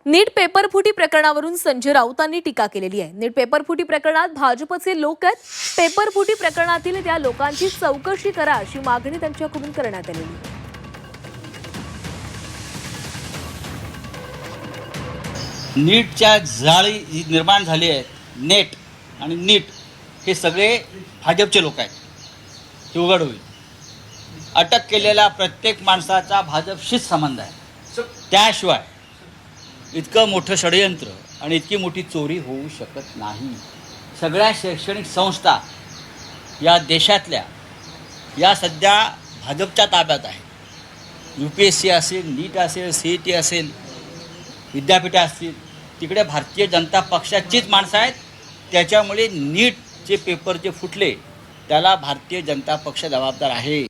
नीट पेपरफुटी प्रकरणावरून संजय राऊतांनी टीका केलेली आहे। नीट पेपरफुटी प्रकरणात भाजपचे लोक आहेत। पेपरफुटी प्रकरणातील त्या लोकांची चौकशी करा अशी मागणी त्यांच्याकडून करण्यात आलेली आहे। नीटच्या जाळी जी निर्माण झाली आहे, नेट आणि नीट हे सगळे भाजपचे लोक आहेत, हे उघड होईल। अटक केलेल्या प्रत्येक माणसाचा भाजपशीच संबंध आहे। त्याशिवाय इतकं मोठं षडयंत्र आणि इतकी मोठी चोरी होऊ शकत नाही। सगळ्या शैक्षणिक संस्था या देशातल्या या सध्या भाजपच्या ताब्यात आहे। UPSC असेल, नीट असेल, CET असेल, विद्यापीठे असतील, तिकडे भारतीय जनता पक्षाचीच माणसं आहेत। त्याच्यामुळे नीटचे पेपर जे फुटले त्याला भारतीय जनता पक्ष जबाबदार आहे।